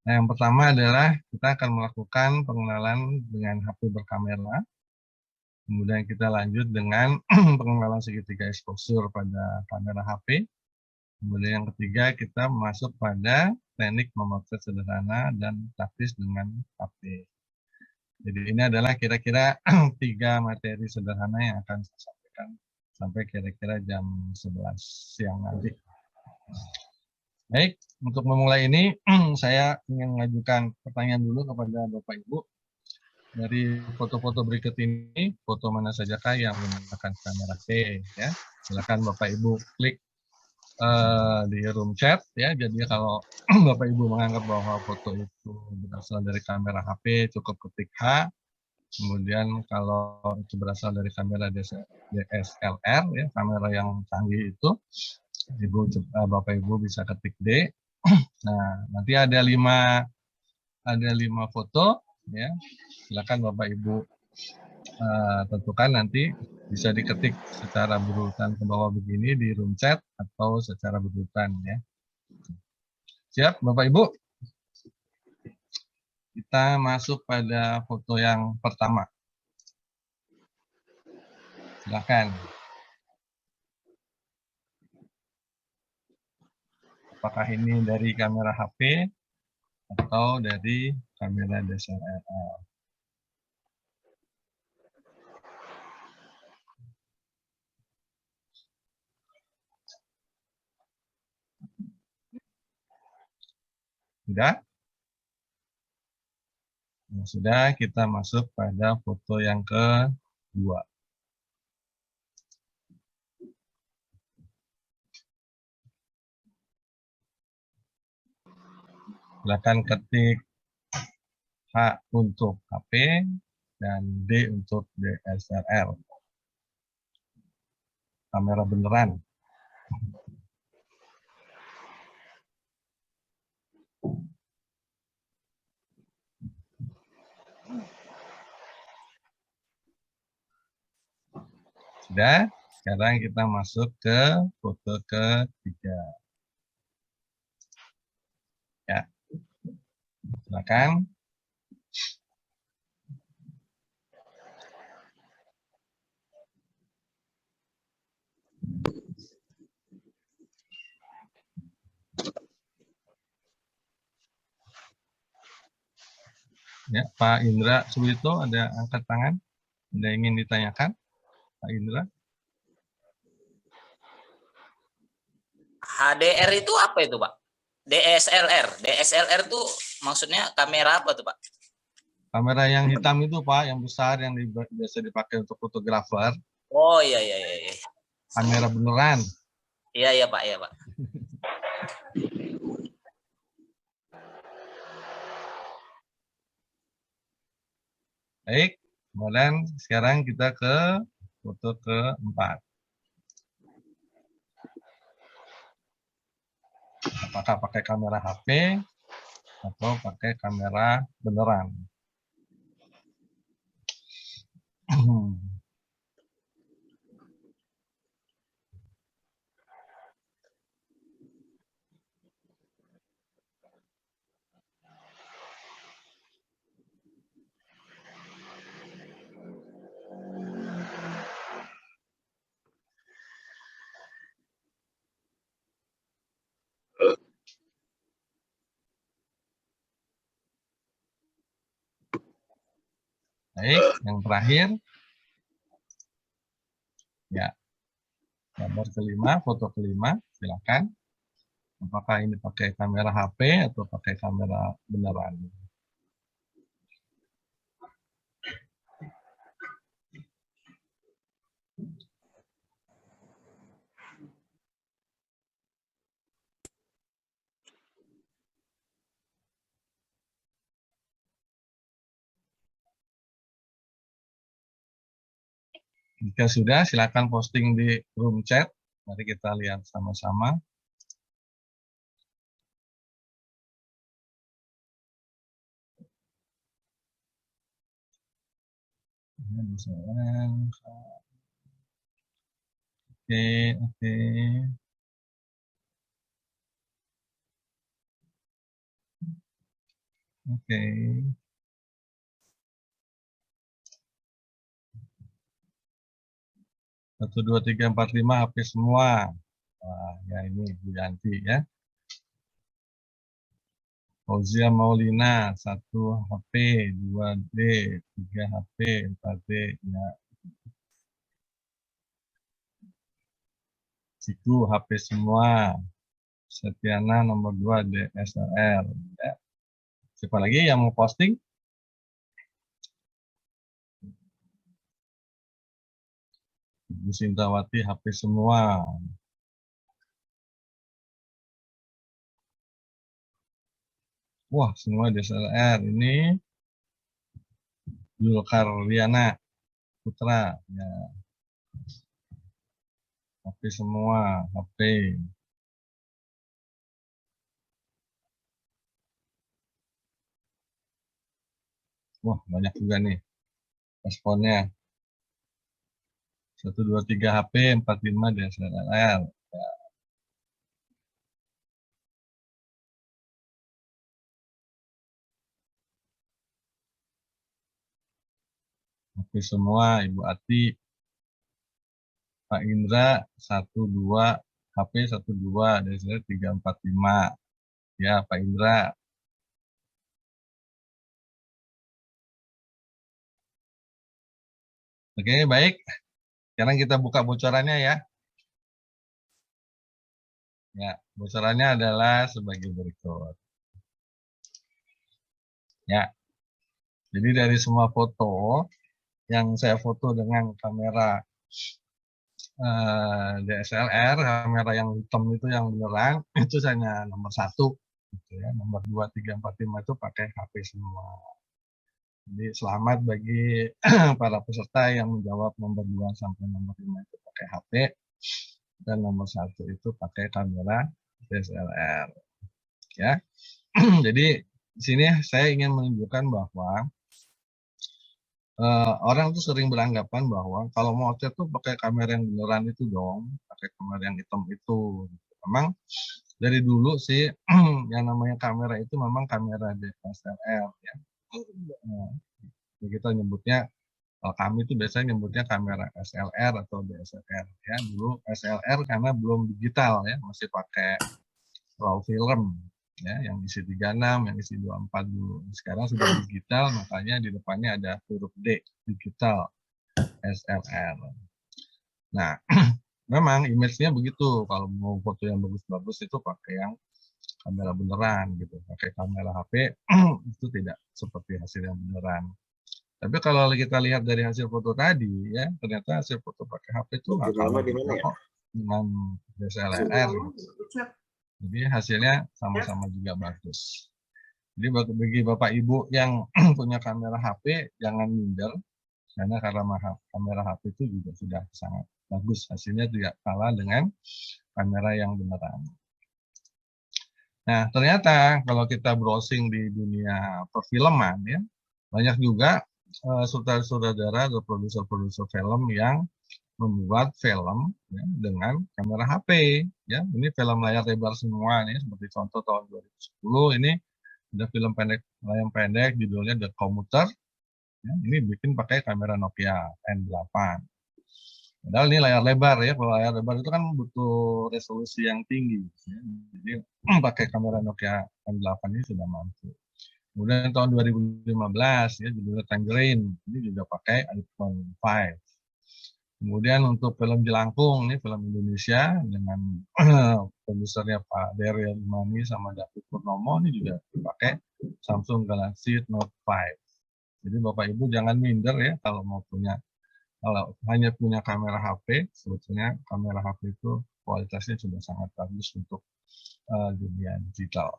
Nah, yang pertama adalah kita akan melakukan pengenalan dengan HP berkamera. Kemudian kita lanjut dengan pengenalan segitiga exposure pada kamera HP. Kemudian yang ketiga kita masuk pada teknik memotret sederhana dan taktis dengan HP. Jadi ini adalah kira-kira 3 materi sederhana yang akan saya sampaikan sampai kira-kira jam 11 siang nanti. Baik, untuk memulai ini saya ingin mengajukan pertanyaan dulu kepada Bapak Ibu. Dari foto-foto berikut ini, foto mana sajakah yang menggunakan kamera HP? Ya, silakan Bapak Ibu klik di room chat ya. Jadi kalau Bapak Ibu menganggap bahwa foto itu berasal dari kamera HP, cukup ketik H. Kemudian kalau itu berasal dari kamera DSLR ya, kamera yang canggih itu, Bapak Ibu bisa ketik D. Nah, nanti ada 5 foto ya. Silakan Bapak Ibu tentukan nanti bisa diketik secara berurutan ke bawah begini di room chat atau secara berurutan ya. Siap Bapak Ibu? Kita masuk pada foto yang pertama. Silakan. Apakah ini dari kamera HP atau dari kamera DSLR? Sudah? Nah, sudah, kita masuk pada foto yang kedua. Silakan ketik H untuk HP dan D untuk DSLR. Kamera beneran. Sudah, sekarang kita masuk ke foto ketiga. Ya, silakan. Ya, Pak Indra Suwito ada angkat tangan. Ada ingin ditanyakan, Pak Indra? HDR itu apa itu, Pak? DSLR. DSLR itu maksudnya kamera apa tuh, Pak? Kamera yang hitam itu, Pak, yang besar, yang biasa dipakai untuk fotografer. Oh iya iya iya. Kamera beneran. Iya iya Pak, iya Pak. Baik, kemudian sekarang kita ke foto keempat. Apakah pakai kamera HP atau pakai kamera beneran? Baik, yang terakhir. Ya, gambar kelima, foto kelima, silakan. Apakah ini pakai kamera HP atau pakai kamera beneran? Jika sudah, silakan posting di room chat. Mari kita lihat sama-sama. Oke, oke. Oke. Satu, dua, tiga, empat, lima HP semua. Wah, ya ini diganti ya. Fauzia Maulina, 1 HP, 2D, 3 HP, 4D, ya. Siku HP semua. Setiana nomor 2 DSLR. Ya. Siapa lagi yang mau posting? Ibu Sintawati HP semua. Wah, semua DSLR. Ini Julkarliana Putra. Ya. HP semua. HP. Wah, banyak juga nih responnya. 1, 2, 3 HP, 4, 5 DSLR. Ya. HP semua, Ibu Ati. Pak Indra 1, 2 HP 1, 2 DSLR 3, 4, 5. Ya, Pak Indra. Oke, baik. Sekarang kita buka bocorannya ya. Ya, bocorannya adalah sebagai berikut. Ya. Jadi dari semua foto yang saya foto dengan kamera DSLR, kamera yang hitam itu yang beneran, itu hanya nomor 1. Gitu ya. Nomor 2, 3, 4, 5 itu pakai HP semua. Jadi selamat bagi para peserta yang menjawab nomor 2 sampai nomor 5 itu pakai HP. Dan nomor 1 itu pakai kamera DSLR. Ya. Jadi di sini saya ingin menunjukkan bahwa orang tuh sering beranggapan bahwa kalau mau motret tuh pakai kamera yang beneran itu dong, pakai kamera yang hitam itu. Memang dari dulu sih yang namanya kamera itu memang kamera DSLR ya. Kita nyebutnya, kalau kami itu biasanya nyebutnya kamera SLR atau DSLR ya. Dulu SLR karena belum digital ya, masih pakai raw film ya, yang isi 36, yang isi 24 dulu. Sekarang sudah digital, makanya di depannya ada huruf D, digital SLR. Nah, memang image-nya begitu. Kalau mau foto yang bagus-bagus itu pakai yang kamera beneran gitu, pakai kamera HP itu tidak seperti hasil yang beneran. Tapi kalau kita lihat dari hasil foto tadi ya, ternyata hasil foto pakai HP itu nggak kalah juga kok dengan DSLR. Jadi hasilnya sama-sama juga bagus. Jadi bagi Bapak Ibu yang punya kamera HP, jangan minder, karena kamera HP itu juga sudah sangat bagus. Hasilnya tidak kalah dengan kamera yang beneran. Nah, ternyata kalau kita browsing di dunia perfilman ya, banyak juga sutradara atau produser-produser film yang membuat film ya, dengan kamera HP ya. Ini film layar lebar semua nih, seperti contoh tahun 2010 ini ada film pendek, layar pendek judulnya The Commuter ya, ini bikin pakai kamera Nokia N8. Padahal ini layar lebar ya, kalau layar lebar itu kan butuh resolusi yang tinggi ya. Jadi pakai kamera Nokia N8 ini sudah mampu. Kemudian tahun 2015 ya judulnya Tangerine, ini juga pakai iPhone 5. Kemudian untuk film Jelangkung, ini film Indonesia dengan produsernya Pak Daryl Imani sama David Purnomo, ini juga dipakai Samsung Galaxy Note 5. Jadi Bapak Ibu jangan minder ya kalau mau punya, kalau hanya punya kamera HP, sebetulnya kamera HP itu kualitasnya sudah sangat bagus untuk dunia digital.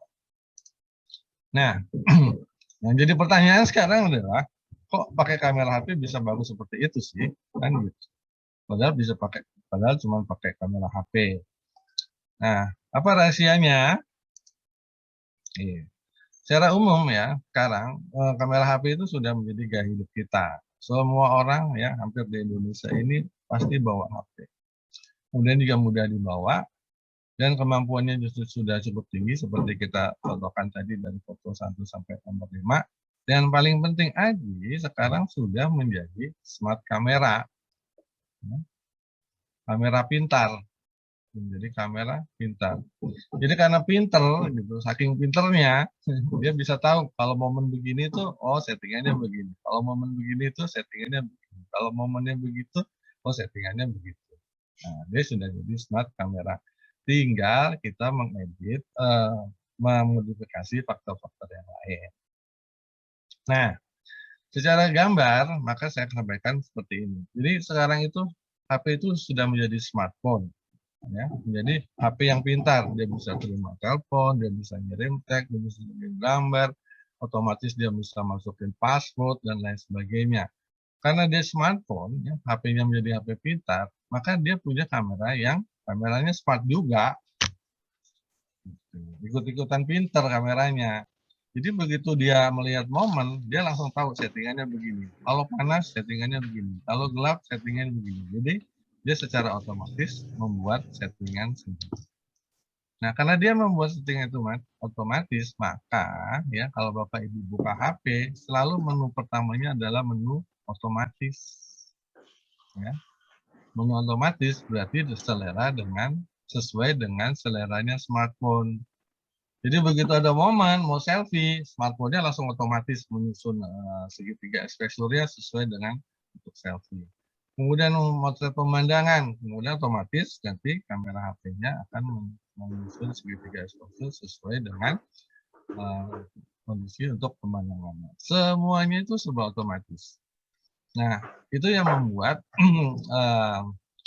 Nah, yang jadi pertanyaan sekarang adalah, kok pakai kamera HP bisa bagus seperti itu sih? Kan gitu. Padahal bisa pakai, padahal cuma pakai kamera HP. Nah, apa rahasianya? Secara umum ya, sekarang kamera HP itu sudah menjadi gaya hidup kita. Semua orang ya, hampir di Indonesia ini pasti bawa HP. Kemudian juga mudah dibawa, dan kemampuannya justru sudah cukup tinggi seperti kita contohkan tadi dari foto 1 sampai nomor 5. Dan paling penting Aji sekarang sudah menjadi smart kamera. Kamera pintar. Menjadi kamera pintar. Jadi karena pinter gitu, saking pinternya dia bisa tahu kalau momen begini tuh oh settingannya begini. Kalau momen begini tuh settingannya begini. Kalau momennya begitu oh settingannya begitu. Nah, dia sudah jadi smart kamera. Tinggal kita mengedit, memodifikasi faktor-faktor yang lain. Nah, secara gambar, maka saya sampaikan seperti ini. Jadi sekarang itu HP itu sudah menjadi smartphone, ya. Menjadi HP yang pintar. Dia bisa terima telepon, dia bisa ngirim teks, dia bisa ngirim gambar, otomatis dia bisa masukin password dan lain sebagainya. Karena dia smartphone, ya, HP-nya menjadi HP pintar, maka dia punya kamera yang kameranya smart juga. Ikut-ikutan pintar kameranya. Jadi begitu dia melihat momen, dia langsung tahu settingannya begini. Kalau panas, settingannya begini. Kalau gelap, settingannya begini. Jadi dia secara otomatis membuat settingan sendiri. Nah, karena dia membuat settingan itu otomatis, maka ya kalau Bapak Ibu buka HP, selalu menu pertamanya adalah menu otomatis. Ya. Menu otomatis berarti selera sesuai dengan seleranya smartphone. Jadi begitu ada momen mau selfie, smartphone-nya langsung otomatis menyusun segitiga eksposurnya sesuai dengan untuk selfie. Kemudian memotret pemandangan, kemudian otomatis nanti kamera HP-nya akan menyusun segitiga eksposur sesuai dengan kondisi untuk pemandangannya. Semuanya itu serba otomatis. Nah, itu yang membuat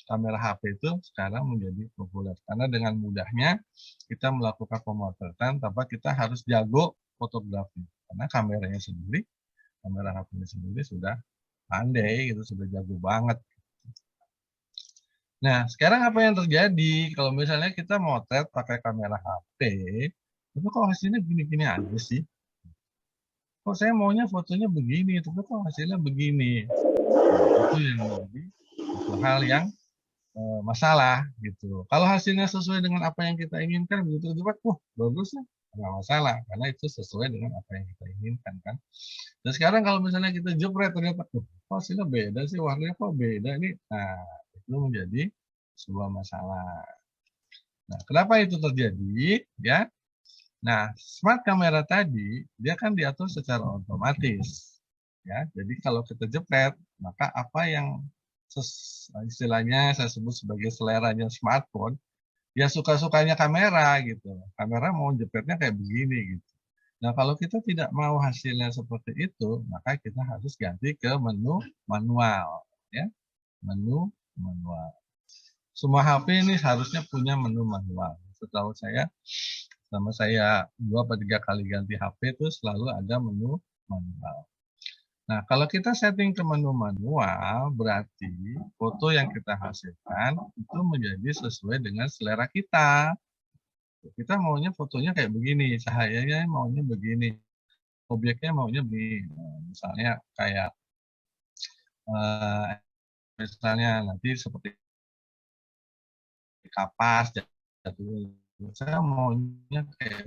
kamera HP itu sekarang menjadi populer. Karena dengan mudahnya kita melakukan pemotretan tanpa kita harus jago fotografi. Karena kameranya sendiri, kamera HP-nya sendiri sudah pandai, gitu, sudah jago banget. Nah, sekarang apa yang terjadi? Kalau misalnya kita motret pakai kamera HP, itu kok hasilnya gini-gini aja sih? Kok saya maunya fotonya begini, tapi kok hasilnya begini? Itu yang menjadi satu hal yang masalah gitu. Kalau hasilnya sesuai dengan apa yang kita inginkan begitu cepat, wah bagus ya, nggak masalah karena itu sesuai dengan apa yang kita inginkan kan. Dan sekarang kalau misalnya kita jepret ternyata, kok hasilnya beda sih, warnanya kok beda nih. Nah, itu menjadi sebuah masalah. Nah, kenapa itu terjadi? Ya, nah smart kamera tadi dia kan diatur secara otomatis. Ya, jadi kalau kita jepret, maka apa yang istilahnya saya sebut sebagai seleranya smartphone, ya suka-sukanya kamera gitu. Kamera mau jepretnya kayak begini gitu. Nah, kalau kita tidak mau hasilnya seperti itu, maka kita harus ganti ke menu manual, ya. Menu manual. Semua HP ini harusnya punya menu manual. Setahu saya, selama saya 2 atau 3 kali ganti HP itu selalu ada menu manual. Nah, kalau kita setting ke menu manual, berarti foto yang kita hasilkan itu menjadi sesuai dengan selera kita. Kita maunya fotonya kayak begini, cahayanya maunya begini, objeknya maunya begini. Misalnya kayak misalnya nanti seperti kapas, jatuh. Saya maunya kayak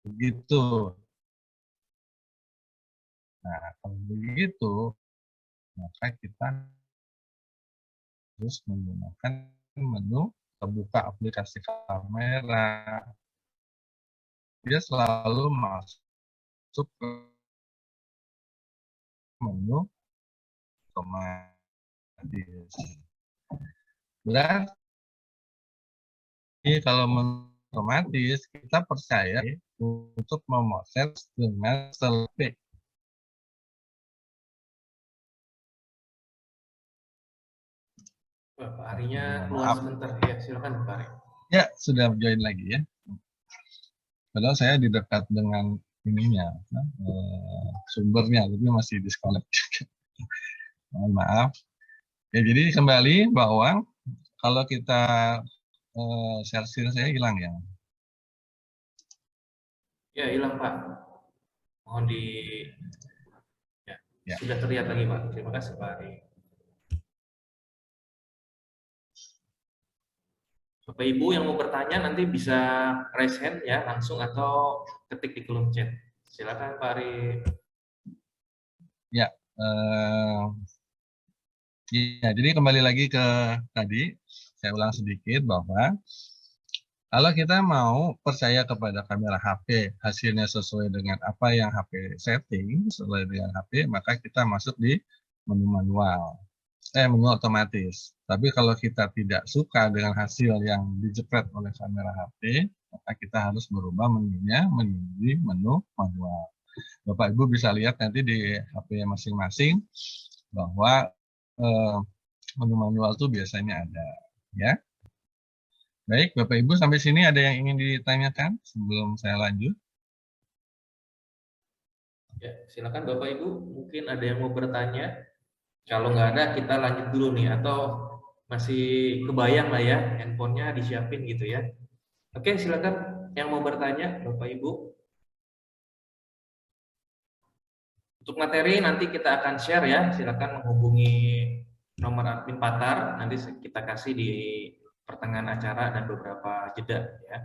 begitu. Nah, kalau begitu, maka kita harus menggunakan menu buka aplikasi kamera. Dia selalu masuk ke menu otomatis. Berarti kalau menu otomatis kita percaya untuk memotret dengan selfie. Pak Arinya keluar sebentar. Ya, silakan Pak Ari. Ya, sudah join lagi ya. Padahal saya di dekat dengan ininya, sumbernya, tapi masih disconnect. Mohon maaf. Ya, jadi kembali bahwa kalau kita share screen saya hilang ya. Ya, hilang Pak. Mohon di ya. Sudah terlihat lagi Pak. Terima kasih Pak Ari. Bapak Ibu yang mau bertanya nanti bisa raise hand ya langsung atau ketik di kolom chat. Silakan Pak Ari. Ya, ya, jadi kembali lagi ke tadi, saya ulang sedikit bahwa kalau kita mau percaya kepada kamera HP, hasilnya sesuai dengan apa yang HP setting, sesuai dengan HP, maka kita masuk di menu manual, menu otomatis. Tapi kalau kita tidak suka dengan hasil yang dijepret oleh kamera HP, maka kita harus merubah menunya menjadi menu manual. Bapak Ibu bisa lihat nanti di HP masing-masing bahwa menu manual itu biasanya ada, ya. Baik, Bapak Ibu sampai sini ada yang ingin ditanyakan sebelum saya lanjut? Ya, silakan Bapak Ibu, mungkin ada yang mau bertanya. Kalau nggak ada, kita lanjut dulu nih, atau masih kebayang lah ya, handphonenya disiapin gitu ya. Oke, silakan yang mau bertanya, Bapak Ibu. Untuk materi nanti kita akan share ya, silakan menghubungi nomor admin Patar, nanti kita kasih di pertengahan acara dan beberapa jeda ya.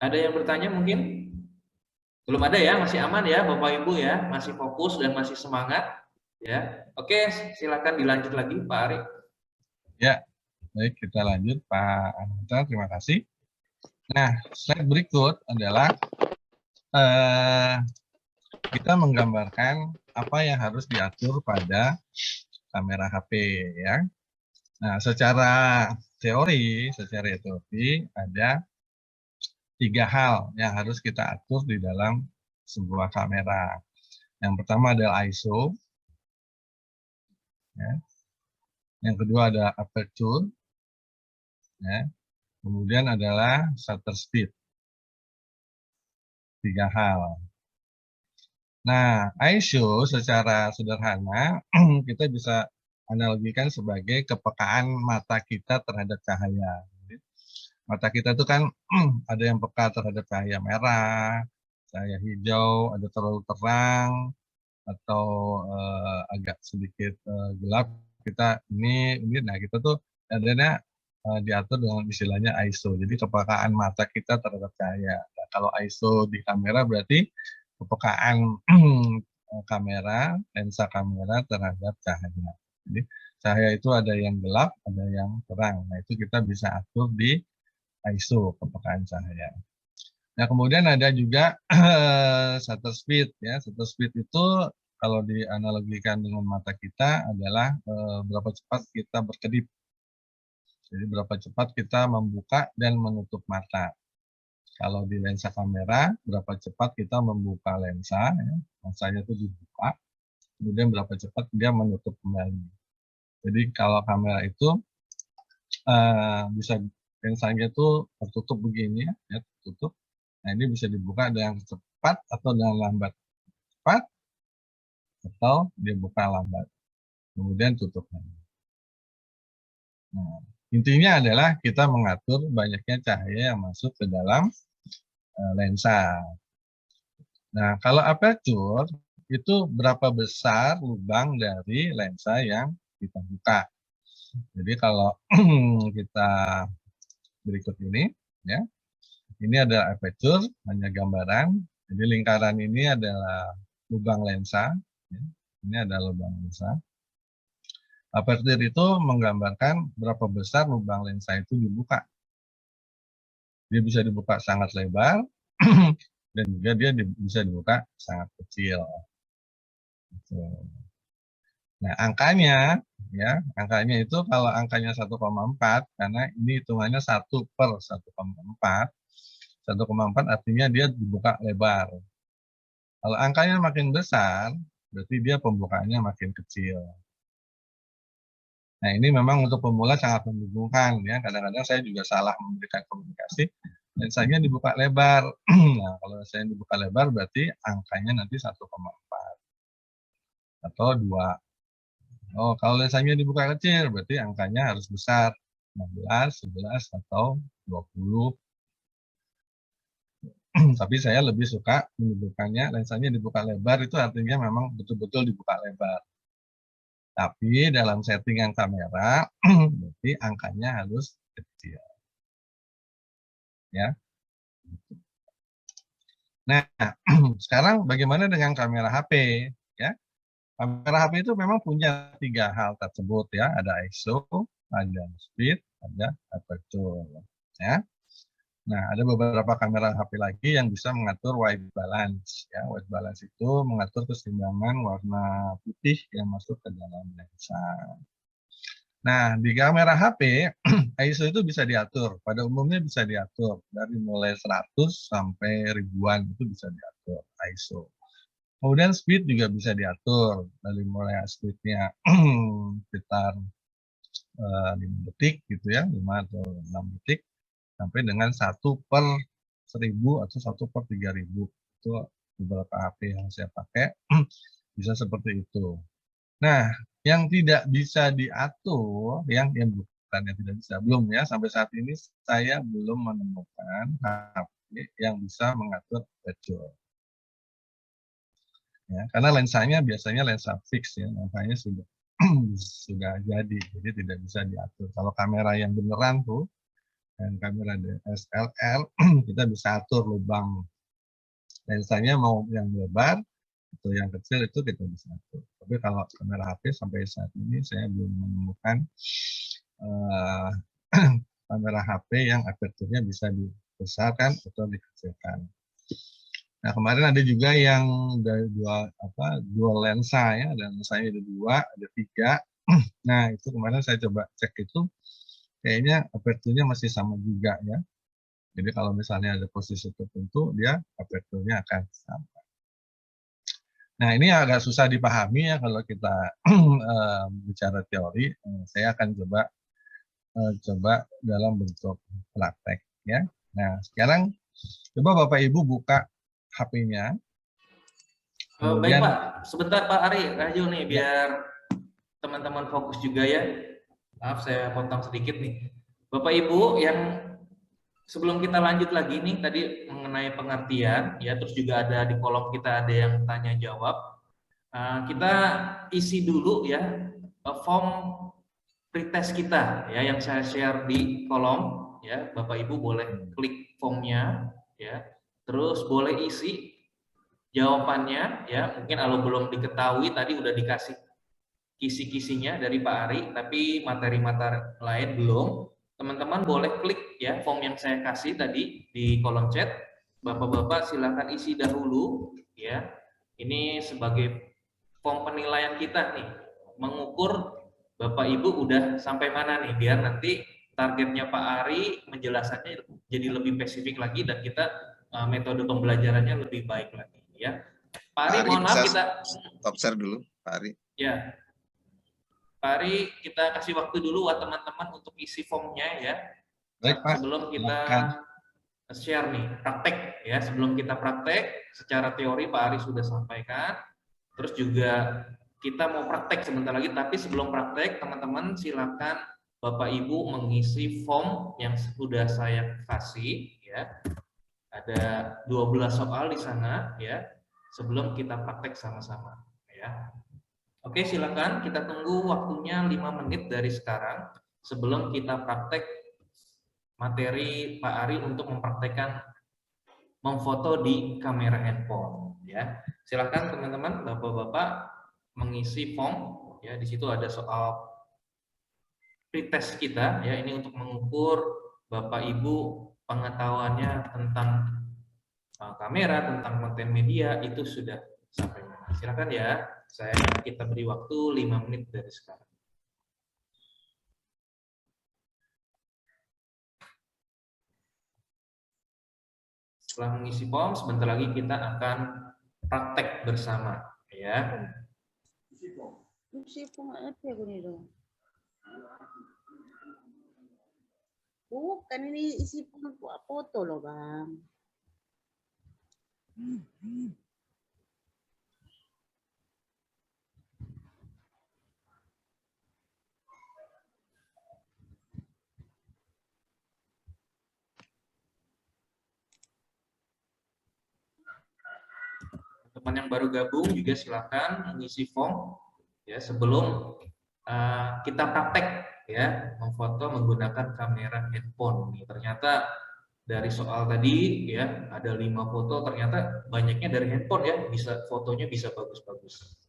Ada yang bertanya mungkin? Belum ada ya, masih aman ya Bapak Ibu ya, masih fokus dan masih semangat ya. Oke, silakan dilanjut lagi Pak Ari. Ya, baik kita lanjut Pak Ananta, terima kasih. Nah, slide berikut adalah kita menggambarkan apa yang harus diatur pada kamera HP ya. Nah, secara teori ada 3 hal yang harus kita atur di dalam sebuah kamera. Yang pertama adalah ISO, ya. Yang kedua ada aperture, ya. Kemudian adalah shutter speed. 3 hal. Nah, ISO secara sederhana kita bisa analogikan sebagai kepekaan mata kita terhadap cahaya. Mata kita itu kan ada yang peka terhadap cahaya merah, cahaya hijau, ada terlalu terang, atau agak sedikit gelap. Kita nah kita tuh adanya diatur dengan istilahnya ISO. Jadi kepekaan mata kita terhadap cahaya. Nah, kalau ISO di kamera berarti kepekaan kamera, lensa kamera terhadap cahaya. Jadi cahaya itu ada yang gelap, ada yang terang. Nah, itu kita bisa atur di ISO, kepekaan cahaya. Nah, kemudian ada juga shutter speed ya. Shutter speed itu kalau dianalogikan dengan mata kita adalah berapa cepat kita berkedip. Jadi berapa cepat kita membuka dan menutup mata. Kalau di lensa kamera, berapa cepat kita membuka lensa, ya, lensanya itu dibuka, kemudian berapa cepat dia menutup kembali. Jadi kalau kamera itu bisa lensanya itu tertutup begini ya, tertutup. Nah, ini bisa dibuka dengan cepat atau dengan lambat. Cepat atau dibuka lambat. Kemudian tutup lagi. Nah, intinya adalah kita mengatur banyaknya cahaya yang masuk ke dalam lensa. Nah, kalau aperture itu berapa besar lubang dari lensa yang kita buka. Jadi kalau kita berikut ini, ya, ini ada aperture, hanya gambaran. Jadi lingkaran ini adalah lubang lensa. Ya. Ini adalah lubang lensa. Aperture itu menggambarkan berapa besar lubang lensa itu dibuka. Dia bisa dibuka sangat lebar, dan juga dia bisa dibuka sangat kecil. Nah, angkanya, ya, angkanya itu kalau angkanya 1,4, karena ini hitungannya 1/1,4, 1,4 artinya dia dibuka lebar. Kalau angkanya makin besar, berarti dia pembukaannya makin kecil. Nah, ini memang untuk pemula sangat membingungkan ya. Kadang-kadang saya juga salah memberikan komunikasi. Lensanya dibuka lebar. Nah, kalau saya dibuka lebar berarti angkanya nanti 1,4 atau 2. Oh, kalau lensanya dibuka kecil berarti angkanya harus besar. 16, 11 atau 20. Tapi saya lebih suka menyebutkannya lensanya dibuka lebar itu artinya memang betul-betul dibuka lebar. Tapi dalam settingan kamera, berarti angkanya harus kecil. ya. Nah, sekarang bagaimana dengan kamera HP, ya? Kamera HP itu memang punya 3 hal tersebut ya, ada ISO, ada speed, ada aperture, ya. Nah, ada beberapa kamera HP lagi yang bisa mengatur white balance, ya. White balance itu mengatur keseimbangan warna putih yang masuk ke dalam lensa. Nah, di kamera HP, ISO itu bisa diatur. Pada umumnya bisa diatur dari mulai 100 sampai ribuan itu bisa diatur ISO. Kemudian speed juga bisa diatur dari mulai speednya sekitar 5 detik gitu ya, 5 atau 6 detik sampai dengan 1/1000 atau 1/3000. Itu beberapa HP yang saya pakai bisa seperti itu. Nah, yang tidak bisa diatur, yang bukan yang tidak bisa, belum ya, sampai saat ini saya belum menemukan HP yang bisa mengatur aperture. Ya, karena lensanya biasanya lensa fix ya, lensanya sudah sudah jadi tidak bisa diatur. Kalau kamera yang beneran tuh, dan kamera DSLR, kita bisa atur lubang lensanya mau yang lebar atau yang kecil itu kita bisa atur. Tapi kalau kamera HP sampai saat ini saya belum menemukan kamera HP yang aperturnya bisa dibesarkan atau dikecilkan. Nah, kemarin ada juga yang dari dua lensa ya, dan lensanya ada 2, ada 3. Nah, itu kemarin saya coba cek itu kayaknya aperturnya masih sama juga ya. Jadi kalau misalnya ada posisi tertentu, dia aperturnya akan sama. Nah, ini agak susah dipahami ya kalau kita bicara teori. Saya akan coba dalam bentuk praktek ya. Nah, sekarang coba Bapak Ibu buka HP-nya. Baik Pak, sebentar Pak Ari, Rajo nih biar teman-teman fokus juga ya. Maaf saya potong sedikit nih. Bapak Ibu yang sebelum kita lanjut lagi nih tadi mengenai pengertian ya, terus juga ada di kolom kita ada yang tanya jawab. Kita isi dulu ya form pretest kita ya yang saya share di kolom ya. Bapak Ibu boleh klik formnya ya. Terus boleh isi jawabannya ya. Mungkin kalau belum diketahui tadi udah dikasih kisi-kisinya dari Pak Ari, tapi materi-materi lain belum. Teman-teman boleh klik ya form yang saya kasih tadi di kolom chat. Bapak-bapak silakan isi dahulu ya. Ini sebagai form penilaian kita nih, mengukur Bapak Ibu udah sampai mana nih, biar nanti targetnya Pak Ari menjelaskannya jadi lebih spesifik lagi dan kita metode pembelajarannya lebih baik lagi ya. Pak Ari, mohon maaf kita stop share dulu, Pak Ari. Ya. Pak Ari, kita kasih waktu dulu buat teman-teman untuk isi formnya ya. Baik, Pak. Sebelum kita share nih praktek ya. Sebelum kita praktek, secara teori Pak Ari sudah sampaikan. Terus juga kita mau praktek sebentar lagi, tapi sebelum praktek teman-teman silakan Bapak Ibu mengisi form yang sudah saya kasih ya. Ada 12 soal di sana ya. Sebelum kita praktek sama-sama ya. Oke, silakan kita tunggu waktunya 5 menit dari sekarang sebelum kita praktek materi Pak Ari untuk mempraktekkan memfoto di kamera handphone ya. Silakan teman-teman, Bapak-bapak mengisi form ya. Di situ ada soal pretest kita ya. Ini untuk mengukur Bapak Ibu pengetahuannya tentang kamera, tentang konten media itu sudah sampai mana. Silakan ya. Kita beri waktu 5 menit dari sekarang. Setelah mengisi form, sebentar lagi kita akan praktek bersama ya. Isi form apa ya dong? Bukan, ini isi form foto loh, Bang. Teman yang baru gabung juga silakan mengisi form ya sebelum kita praktek ya memfoto menggunakan kamera handphone. Ternyata dari soal tadi ya ada 5 foto, ternyata banyaknya dari handphone ya, bisa fotonya bisa bagus-bagus.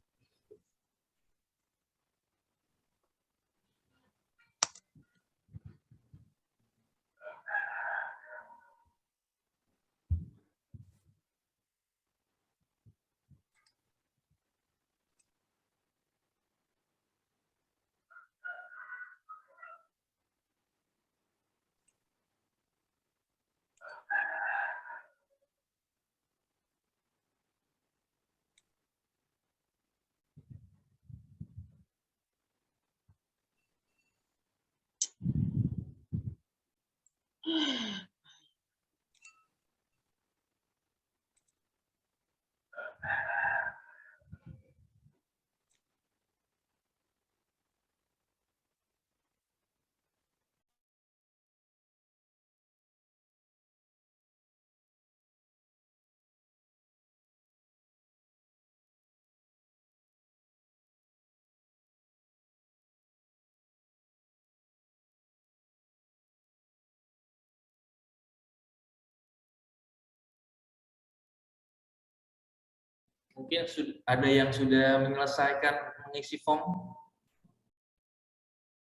Mungkin ada yang sudah menyelesaikan mengisi form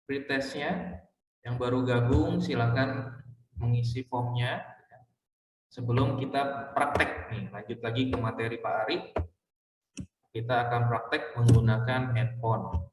pretestnya, yang baru gabung silakan mengisi formnya. Sebelum kita praktek nih, lanjut lagi ke materi Pak Ari, kita akan praktek menggunakan handphone.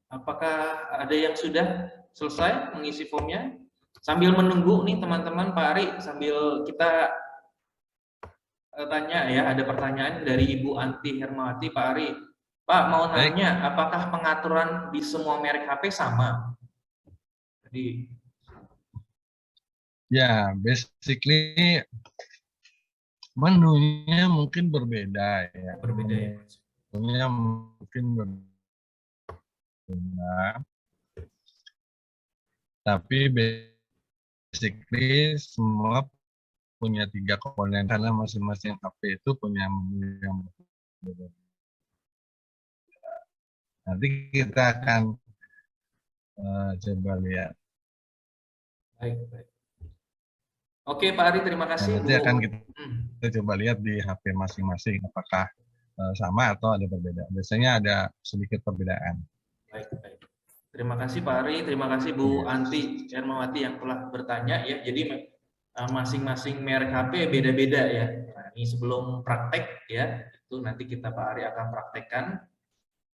Apakah ada yang sudah selesai mengisi formnya? Sambil menunggu nih teman-teman, Pak Ari, sambil kita tanya ya, ada pertanyaan dari Ibu Anti Hermawati, Pak Ari. Pak, mau nanya, apakah pengaturan di semua merek HP sama? Jadi, ya, basically menunya mungkin berbeda ya. berbeda ya. Menunya mungkin berbeda. Tapi basically semua punya 3 komponen karena masing-masing HP itu punya menu yang berbeda. Nanti kita akan coba lihat. Baik, baik. Oke, Pak Ari, terima kasih. Nanti akan kita coba lihat di HP masing-masing apakah sama atau ada berbeda. Biasanya ada sedikit perbedaan. Baik, baik. Terima kasih Pak Ari, terima kasih Bu Anti Hermawati yang telah bertanya ya. Jadi masing-masing merek HP beda-beda ya. Nah, ini sebelum praktek ya, itu nanti kita Pak Ari akan praktekkan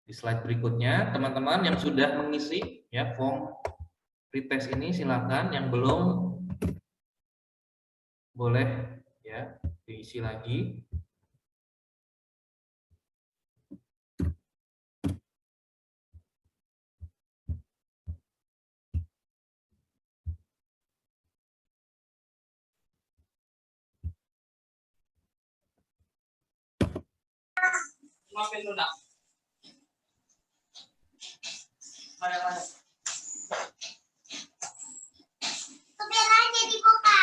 di slide berikutnya. Teman-teman yang sudah mengisi ya form pretest ini silakan, yang belum boleh ya diisi lagi. Maafin lu nak. Mana. Kameranya dibuka.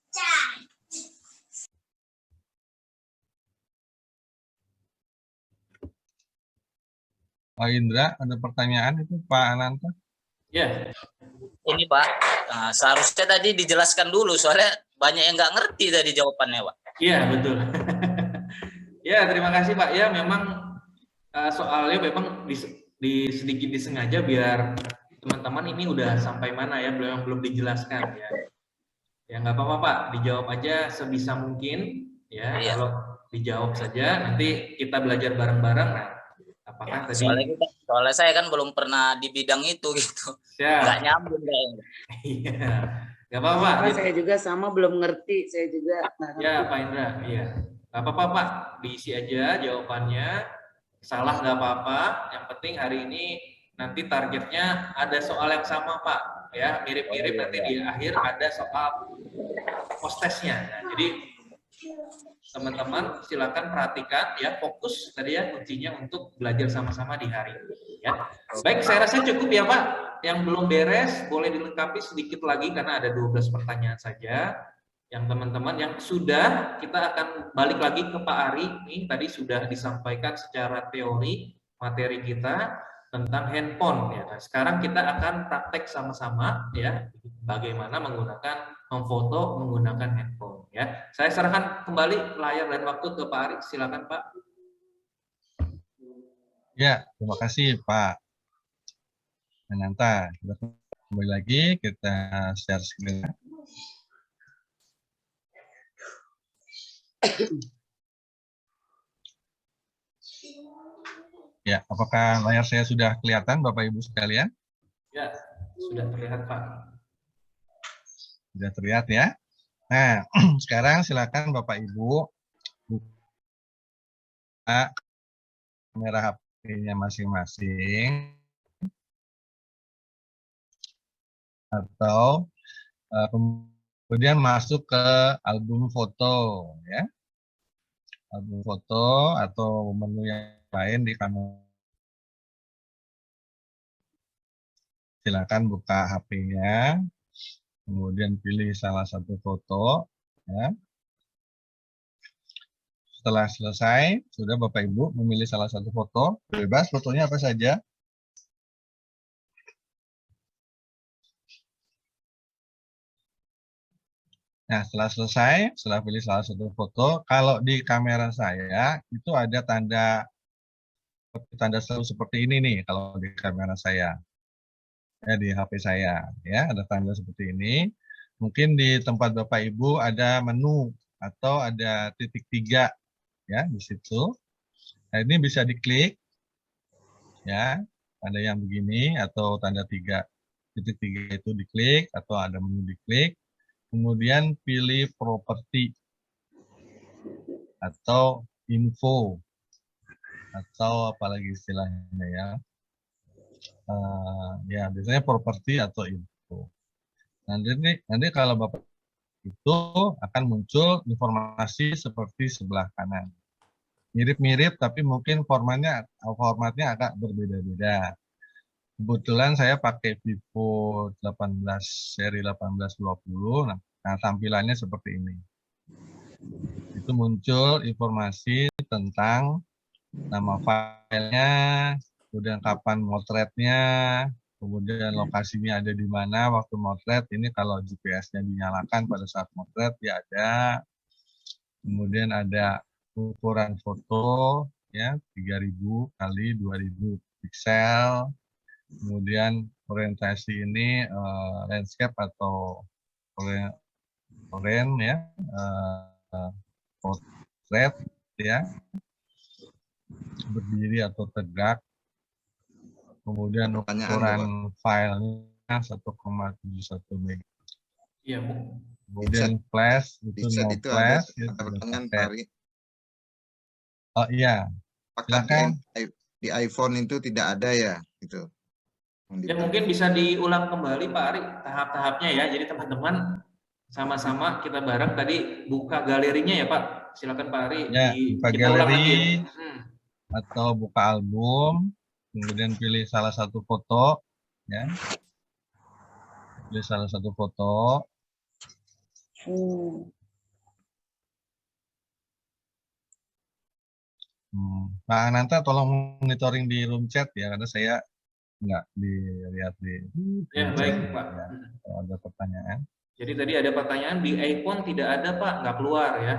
Cak. Pak Indra, ada pertanyaan itu Pak Ananta? Ya. Ini Pak, nah, seharusnya tadi dijelaskan dulu soalnya banyak yang nggak ngerti tadi jawabannya Pak. Iya, betul. Ya, terima kasih Pak. Ya, memang soalnya memang di sedikit disengaja biar teman-teman ini udah sampai mana ya, belum dijelaskan ya. Ya nggak apa-apa Pak, dijawab aja sebisa mungkin ya. Iya. Kalau dijawab saja, nanti kita belajar bareng-bareng. Nah, apakah Ya, soalnya tadi kita Soalnya saya kan belum pernah di bidang itu gitu. Nggak Siap. nyambung kayaknya. Iya. Nggak apa-apa. Pak, saya juga sama belum ngerti. Saya juga nggak ngerti. Ya, Pak Indra. Iya. Nggak apa-apa, Pak. Diisi aja jawabannya. Salah nggak apa-apa. Yang penting hari ini nanti targetnya ada soal yang sama, Pak. Ya, mirip-mirip Oh, iya, nanti iya. di akhir ada soal post-testnya. Nah, jadi teman-teman silakan perhatikan ya, fokus tadi ya kuncinya untuk belajar sama-sama di hari ini ya. Baik, saya rasa cukup ya Pak. Yang belum beres boleh dilengkapi sedikit lagi karena ada 12 pertanyaan saja. Yang teman-teman yang sudah, kita akan balik lagi ke Pak Ari. Nih tadi sudah disampaikan secara teori materi kita tentang handphone ya. Nah, sekarang kita akan praktek sama-sama ya bagaimana menggunakan memfoto menggunakan handphone ya. Saya serahkan kembali layar dan waktu ke Pak Ari. Silakan Pak. Ya, terima kasih Pak Ananta. Kita kembali lagi, kita share screen. Ya, apakah layar saya sudah kelihatan Bapak Ibu sekalian? Ya, sudah terlihat Pak. Sudah terlihat ya. Nah, sekarang silakan Bapak Ibu buka kamera HP-nya masing-masing atau kemudian masuk ke album foto ya. Album foto atau menu yang lain di kamera. Silakan buka HP-nya, kemudian pilih salah satu foto ya. Setelah selesai, sudah Bapak Ibu memilih salah satu foto, bebas fotonya apa saja. Nah, setelah selesai, setelah pilih salah satu foto, kalau di kamera saya itu ada tanda seru seperti ini nih kalau di kamera saya. Ya, di HP saya ya, ada tanda seperti ini. Mungkin di tempat Bapak Ibu ada menu atau ada titik 3 ya di situ. Nah, ini bisa diklik ya, ada yang begini atau tanda titik 3 itu diklik atau ada menu diklik. Kemudian pilih properti atau info atau apalagi istilahnya ya. Ya biasanya properti atau info. Nanti kalau Bapak itu akan muncul informasi seperti sebelah kanan. Mirip-mirip tapi mungkin formatnya agak berbeda-beda. Kebetulan saya pakai Vivo 18 seri 1820. Nah, tampilannya seperti ini. Itu muncul informasi tentang nama filenya, kemudian kapan motretnya, kemudian lokasinya ada di mana waktu motret. Ini kalau GPS-nya dinyalakan pada saat motret ya ada. Kemudian ada ukuran foto ya 3000 kali 2000 piksel. Kemudian orientasi ini landscape atau orient ya, portrait ya, berdiri atau tegak. Kemudian ukuran filenya 1,71 MB. Iya, Bu. Kemudian flash itu no flash. Ada pertanyaan Pak Ari. Oh iya, silakan. Di iPhone itu tidak ada ya, gitu. Ya mungkin bisa diulang kembali Pak Ari tahap-tahapnya ya. Jadi teman-teman sama-sama kita bareng tadi buka galerinya ya Pak. Silakan Pak Ari Ya, buka kita ulang lagi galeri ya. atau buka album, kemudian pilih salah satu foto ya. Pilih salah satu foto. Pak Ananta tolong monitoring di room chat ya, karena saya nggak dilihat di Ya baik Pak. Ya, kalau ada pertanyaan. Jadi tadi ada pertanyaan di iPhone tidak ada Pak, nggak keluar ya.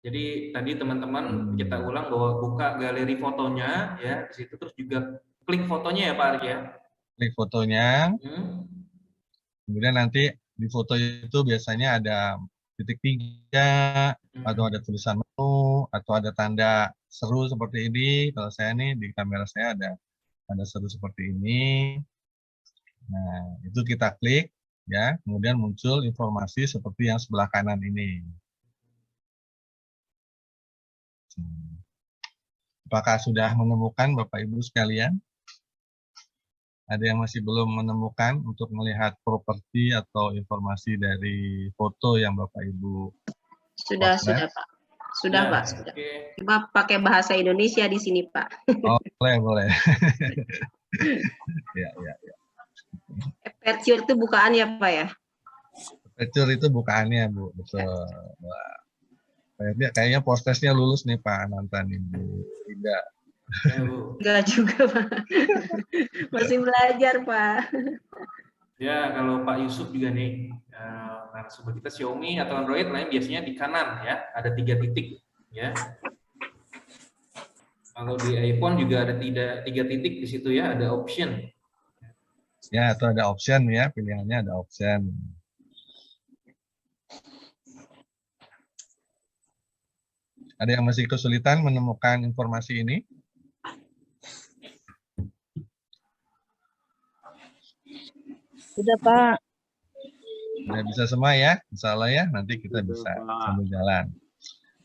Jadi tadi teman-teman kita ulang bahwa buka galeri fotonya ya di situ, terus juga klik fotonya ya Pak Ari ya. Klik fotonya. Kemudian nanti di foto itu biasanya ada titik 3 atau ada tulisan menu atau ada tanda seru seperti ini. Kalau saya nih di kamera saya ada ada seru seperti ini. Nah, itu kita klik ya, kemudian muncul informasi seperti yang sebelah kanan ini. Apakah sudah menemukan Bapak Ibu sekalian? Ada yang masih belum menemukan untuk melihat properti atau informasi dari foto yang Bapak Ibu Sudah, potret? Pak. Sudah, Ya, Pak. Sudah. oke. Cuma pakai bahasa Indonesia di sini, Pak. Oh, boleh. Ya. Aperture itu bukaan ya, Pak ya? Aperture itu bukaannya, Bu. Betul. Wah. Kayaknya postesnya lulus nih Pak Ananta nih, Bu. Tidak. Ya, Bu. Enggak juga, Pak. Masih belajar, Pak. Ya, kalau Pak Yusuf juga nih, narasumber kita Xiaomi atau Android lain biasanya di kanan ya, ada 3 titik ya. Kalau di iPhone juga ada 3 titik di situ ya, ada option. Ya, atau ada option ya, pilihannya ada option. Ada yang masih kesulitan menemukan informasi ini? Sudah, Pak. Udah bisa semua ya, insya Allah ya, nanti kita bisa sambil jalan.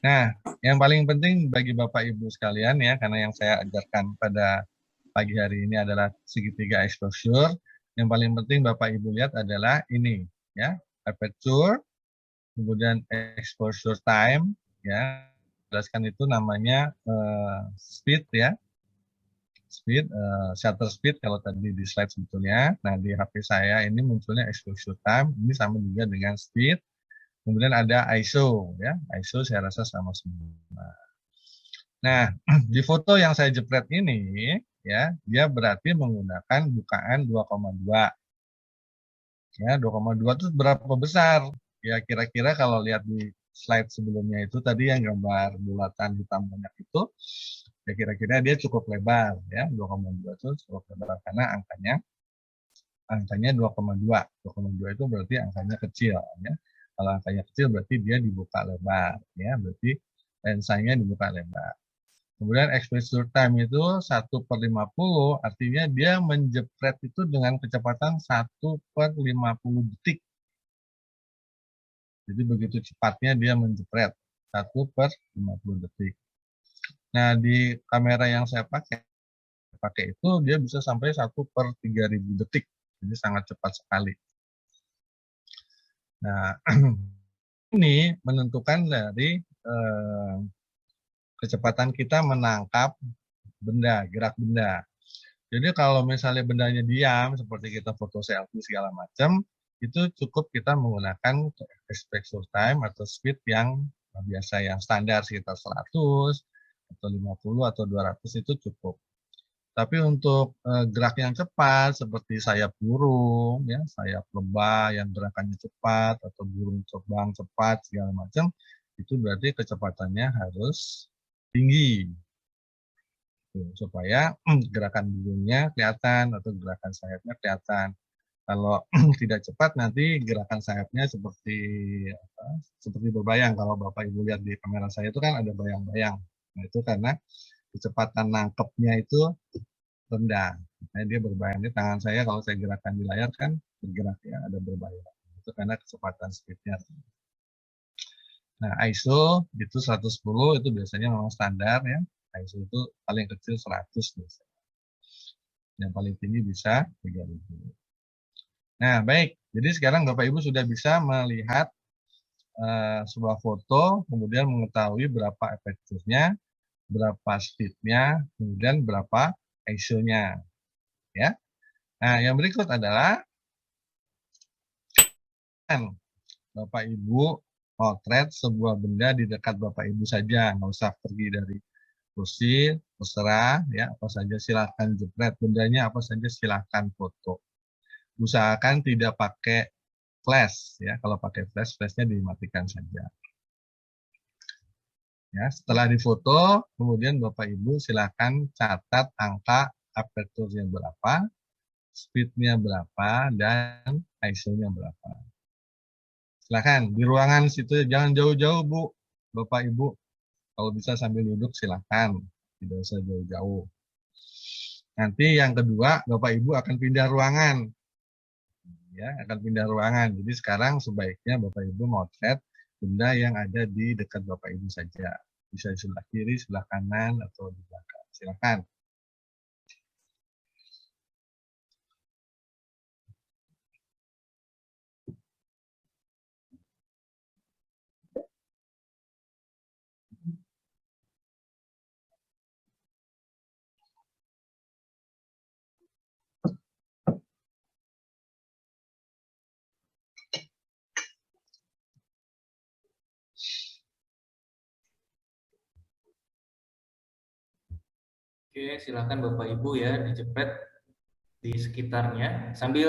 Nah, yang paling penting bagi Bapak Ibu sekalian ya, karena yang saya ajarkan pada pagi hari ini adalah segitiga exposure. Yang paling penting Bapak Ibu lihat adalah ini ya, aperture, kemudian exposure time ya, jelaskan itu namanya speed ya. Speed, shutter speed kalau tadi di slide sebetulnya. Nah, di HP saya ini munculnya exposure time, ini sama juga dengan speed. Kemudian ada ISO ya, ISO saya rasa sama semua. Nah, di foto yang saya jepret ini ya, dia berarti menggunakan bukaan 2,2. Ya, 2,2 itu berapa besar? Ya, kira-kira kalau lihat di slide sebelumnya itu tadi yang gambar bulatan hitam banyak itu, ya kira-kira dia cukup lebar ya, 2,2 itu cukup lebar karena angkanya 2,2. 2,2 itu berarti angkanya kecil ya. Kalau angkanya kecil berarti dia dibuka lebar ya, berarti lensanya dibuka lebar. Kemudian exposure time itu 1/50, artinya dia menjepret itu dengan kecepatan 1/50 detik. Jadi begitu cepatnya dia menjepret 1/50 detik. Nah, di kamera yang saya pakai itu dia bisa sampai 1/3000 detik. Jadi sangat cepat sekali. Nah, ini menentukan dari kecepatan kita menangkap benda, gerak benda. Jadi kalau misalnya bendanya diam, seperti kita foto selfie segala macam, itu cukup kita menggunakan exposure time atau speed yang biasa, yang standar sekitar 100 atau 50 atau 200 itu cukup. Tapi untuk gerak yang cepat seperti sayap burung, ya, sayap lebah yang gerakannya cepat atau burung terbang cepat segala macam, itu berarti kecepatannya harus tinggi supaya gerakan burungnya kelihatan atau gerakan sayapnya kelihatan. Kalau tidak cepat nanti gerakan sayapnya seperti berbayang. Kalau Bapak Ibu lihat di kamera saya itu kan ada bayang-bayang. Nah, itu karena kecepatan nangkepnya itu rendah. Nah, dia berbayang. Di tangan saya kalau saya gerakan di layar kan bergerak ya, ada berbayang. Itu karena kecepatan speednya. Nah, ISO itu 110 itu biasanya memang standar ya. ISO itu paling kecil 100 biasanya. Yang paling tinggi bisa 3000. Nah, baik. Jadi sekarang Bapak Ibu sudah bisa melihat sebuah foto, kemudian mengetahui berapa aperture-nya, berapa speed-nya, kemudian berapa ISO-nya. Ya. Nah, yang berikut adalah Bapak Ibu potret sebuah benda di dekat Bapak Ibu saja, nggak usah pergi dari kursi, terserah ya, apa saja silahkan jepret, bendanya apa saja silahkan foto. Usahakan tidak pakai flash ya, kalau pakai flash, flashnya dimatikan saja. Ya, setelah difoto, kemudian Bapak Ibu silahkan catat angka aperture-nya berapa, speed-nya berapa, dan ISO-nya berapa. Silahkan di ruangan situ, jangan jauh-jauh Bu, Bapak Ibu. Kalau bisa sambil duduk silahkan, tidak usah jauh-jauh. Nanti yang kedua, Bapak Ibu akan pindah ruangan. Ya, akan pindah ruangan. Jadi sekarang sebaiknya Bapak Ibu motret benda yang ada di dekat Bapak Ibu saja. Bisa di sebelah kiri, sebelah kanan, atau di belakang. Silakan. Oke, silakan Bapak Ibu ya dijepret di sekitarnya. Sambil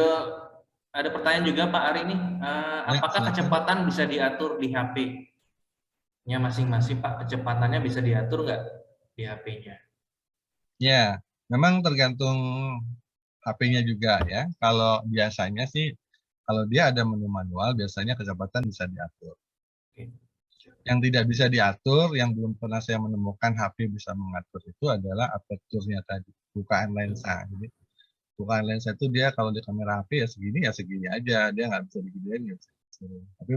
ada pertanyaan juga Pak Ari nih, Ya, apakah silakan. kecepatan bisa diatur di HP-nya masing-masing Pak? Kecepatannya bisa diatur nggak di HP-nya? Ya, memang tergantung HP-nya juga ya. Kalau biasanya sih, kalau dia ada menu manual, biasanya kecepatan bisa diatur. Oke. Yang tidak bisa diatur, yang belum pernah saya menemukan HP bisa mengatur itu adalah aperture-nya tadi, bukaan lensa. Jadi bukaan lensa itu dia kalau di kamera HP ya segini aja, dia nggak bisa digedein ya. Tapi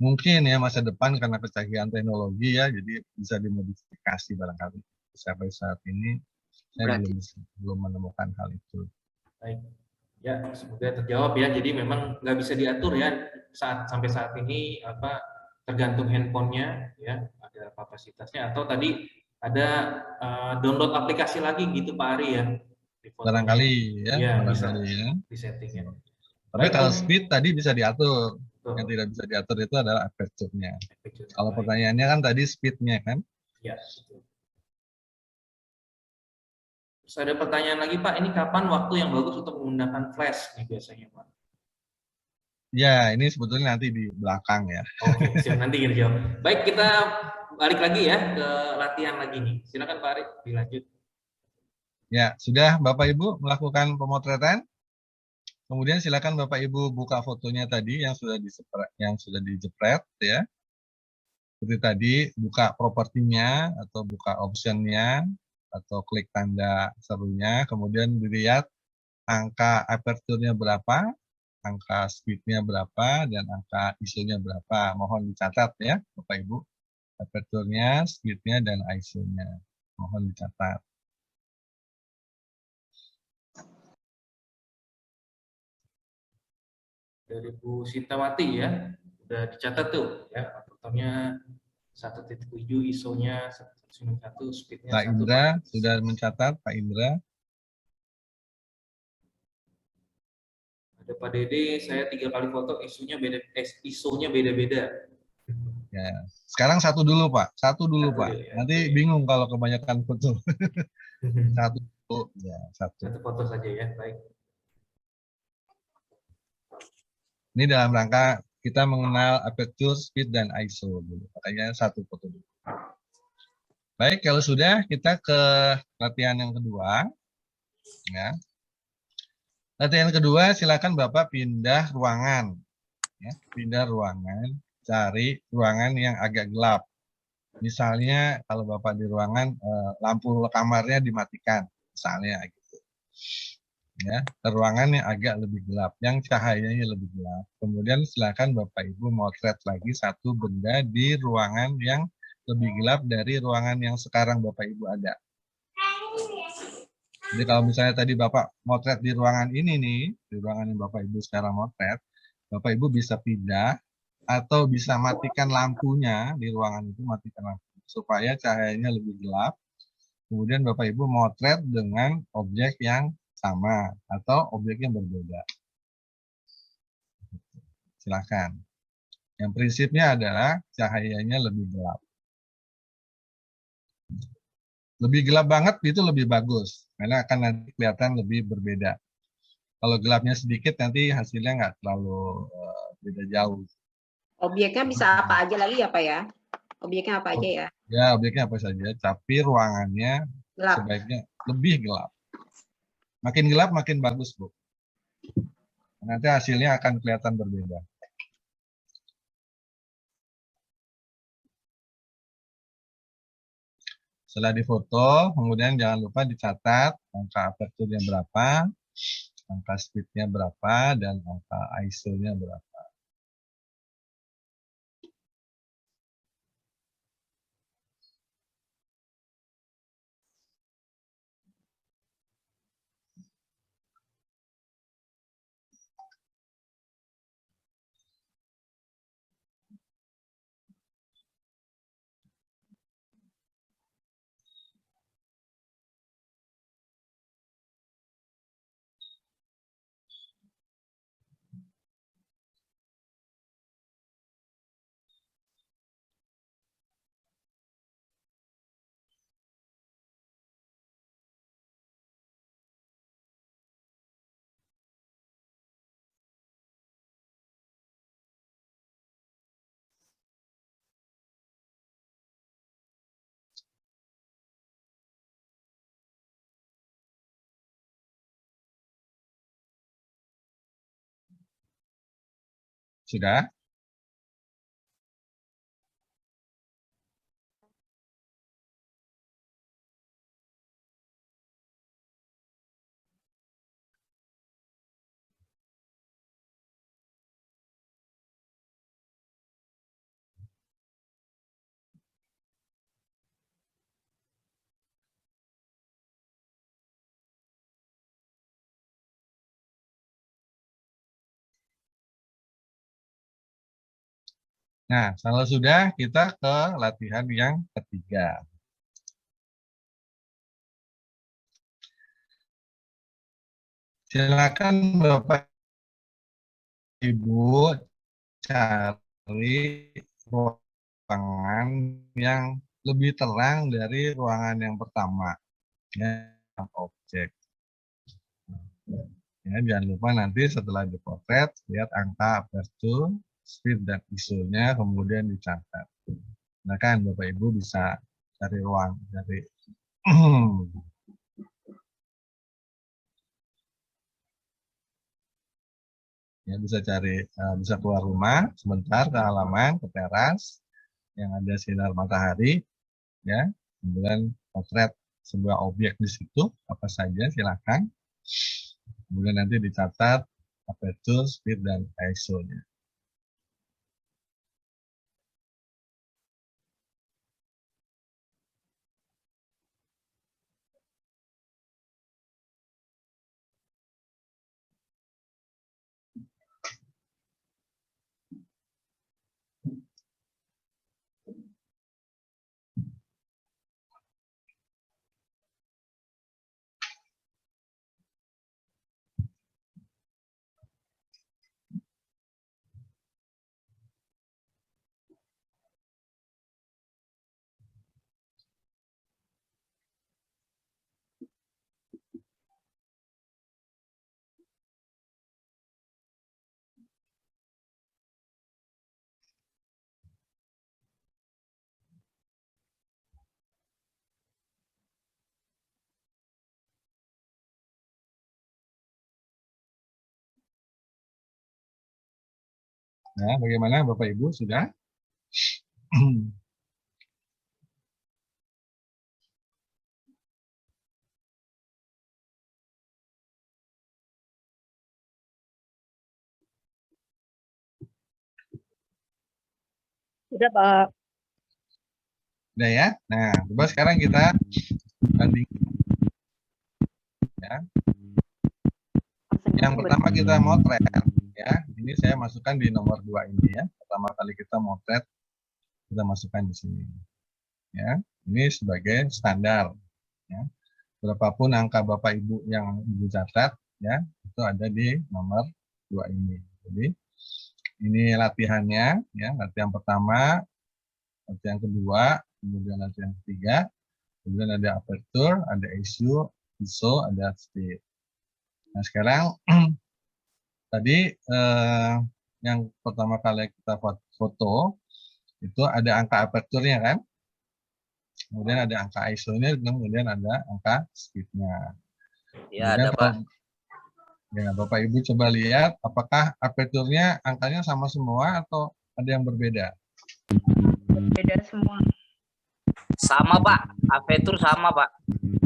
mungkin ya masa depan karena kecanggihan teknologi ya, jadi bisa dimodifikasi barangkali. Sampai saat ini saya belum menemukan hal itu. Baik. Ya, semoga terjawab ya. Jadi memang nggak bisa diatur ya sampai saat ini apa tergantung handphonenya ya, ada kapasitasnya atau tadi ada download aplikasi lagi gitu Pak Ari ya. Di fotonya. Barangkali ya, Ya, bisa barangkali ya. di setting ya. Tapi Baik, kalau speed tadi bisa diatur. Betul. Yang tidak bisa diatur itu adalah aperture-nya. Kalau Baik. pertanyaannya kan tadi speed-nya kan? Ya, betul. Terus ada pertanyaan lagi Pak, ini kapan waktu yang bagus untuk menggunakan flash nih biasanya Pak? Ya, ini sebetulnya nanti di belakang ya. Oke, siap, nanti kita jawab. Baik, kita balik lagi ya ke latihan lagi nih. Silakan Pak Arif dilanjut. Ya, sudah Bapak Ibu melakukan pemotretan? Kemudian silakan Bapak Ibu buka fotonya tadi yang sudah dijepret ya. Seperti tadi buka propertinya atau buka optionnya atau klik tanda serunya, kemudian dilihat angka aperture-nya berapa, angka speed-nya berapa, dan angka ISO-nya berapa. Mohon dicatat ya Bapak Ibu, aperture-nya, speed-nya, dan ISO-nya. Mohon dicatat. Dari Bu Sintawati ya, udah dicatat tuh ya, aperturnya 1.7, ISO-nya 191, speed-nya Pak 1. Indra sudah mencatat, Pak Indra. Ada Pak Dede, saya 3 kali foto, ISO-nya beda-beda. Ya, sekarang satu dulu Pak, satu dulu Satu Pak. dulu, ya. Nanti Oke. bingung kalau kebanyakan foto. Satu dulu, ya satu. Satu foto saja ya, baik. Ini dalam rangka kita mengenal aperture, speed, dan ISO dulu. Makanya satu foto dulu. Baik, kalau sudah kita ke latihan yang kedua. Ya. Latihan kedua, silakan Bapak pindah ruangan. Ya, pindah ruangan, cari ruangan yang agak gelap. Misalnya kalau Bapak di ruangan, lampu kamarnya dimatikan, misalnya gitu. Ya, ke ruangan yang agak lebih gelap, yang cahayanya lebih gelap. Kemudian silakan Bapak Ibu motret lagi satu benda di ruangan yang lebih gelap dari ruangan yang sekarang Bapak Ibu ada. Jadi kalau misalnya tadi Bapak motret di ruangan ini nih, di ruangan yang Bapak Ibu sekarang motret, Bapak Ibu bisa pindah atau bisa matikan lampunya di ruangan itu, matikan lampu supaya cahayanya lebih gelap. Kemudian Bapak Ibu motret dengan objek yang sama atau objek yang berbeda. Silakan. Yang prinsipnya adalah cahayanya lebih gelap. Lebih gelap banget itu lebih bagus, karena akan nanti kelihatan lebih berbeda. Kalau gelapnya sedikit nanti hasilnya nggak terlalu beda jauh. Objeknya bisa apa aja lagi ya Pak ya? Objeknya apa aja ya? Ya, objeknya apa saja, tapi ruangannya Gelap. sebaiknya lebih gelap. Makin gelap makin bagus, Bu. Nanti hasilnya akan kelihatan berbeda. Setelah difoto, kemudian jangan lupa dicatat angka aperture-nya berapa, angka speed-nya berapa, dan angka ISO-nya berapa. Sudah? Nah, kalau sudah, kita ke latihan yang ketiga. Silakan Bapak Ibu cari ruangan yang lebih terang dari ruangan yang pertama, ya, objek. Ya, jangan lupa nanti setelah dipotret, lihat angka aperture, speed, dan ISO-nya, kemudian dicatat. Nah kan Bapak Ibu bisa cari ruang dari ya, bisa keluar rumah sebentar ke halaman, ke teras yang ada sinar matahari, ya, kemudian potret sebuah objek di situ apa saja silakan, kemudian nanti dicatat aperture, speed, dan ISO-nya. Nah, bagaimana Bapak Ibu sudah? Sudah, Pak. Udah ya? Nah, coba sekarang kita banding. Ya. Yang pertama kita motret. Ya, ini saya masukkan di nomor 2 ini ya. Pertama kali kita motret, kita masukkan di sini. Ya, ini sebagai standar. Ya. Berapapun angka Bapak Ibu yang Ibu catat, ya, itu ada di nomor 2 ini. Jadi ini latihannya, ya, latihan pertama, latihan kedua, kemudian latihan ketiga, kemudian ada aperture, ada ISO, ada speed. Nah sekarang tadi yang pertama kali kita foto itu ada angka aperture-nya kan, kemudian ada angka ISO-nya, kemudian ada angka speed-nya. Ya, ada Pak. Ya, Bapak Ibu coba lihat apakah aperture-nya angkanya sama semua atau ada yang berbeda? Beda semua. Sama Pak, Avetur sama Pak.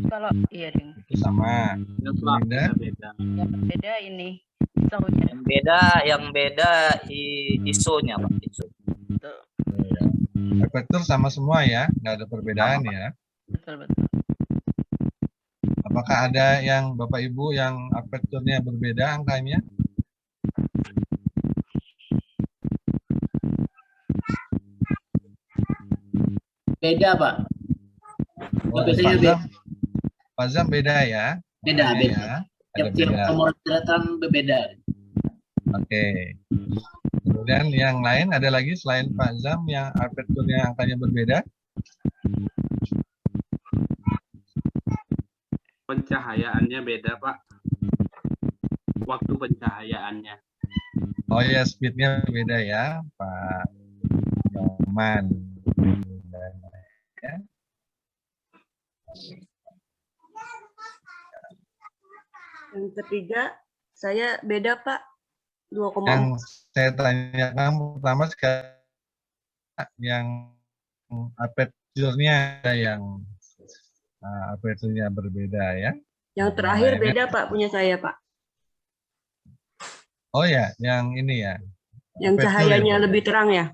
Kalau iya ding. Itu sama. Ya, Bu Pak, Linda, beda-beda. Yang beda ini tahunnya. Yang beda ISO-nya Pak. ISO. Betul. Aperture sama semua ya, nggak ada perbedaan ya. Betul betul. Apakah ada yang Bapak Ibu yang aperture-nya berbeda angkanya? Beda, Pak. Oh, Biasanya Pak Zam, Pak Zam beda ya? Beda, Angkanya beda. ya? Ada Tiap beda. nomor kelihatan berbeda. Oke. Kemudian yang lain ada lagi selain Pak Zam yang aperture-nya angkanya berbeda? Pencahayaannya beda, Pak. Waktu pencahayaannya. Oh ya, speed-nya beda ya, Pak Nyoman. Ya. Yang ketiga, saya beda Pak, 2,4. Yang saya tanyakan pertama sekali yang aperture-nya yang aperture-nya berbeda ya. Yang terakhir beda Pak, punya saya Pak. Oh ya, yang ini ya. Yang Aperture cahayanya ya, lebih terang ya?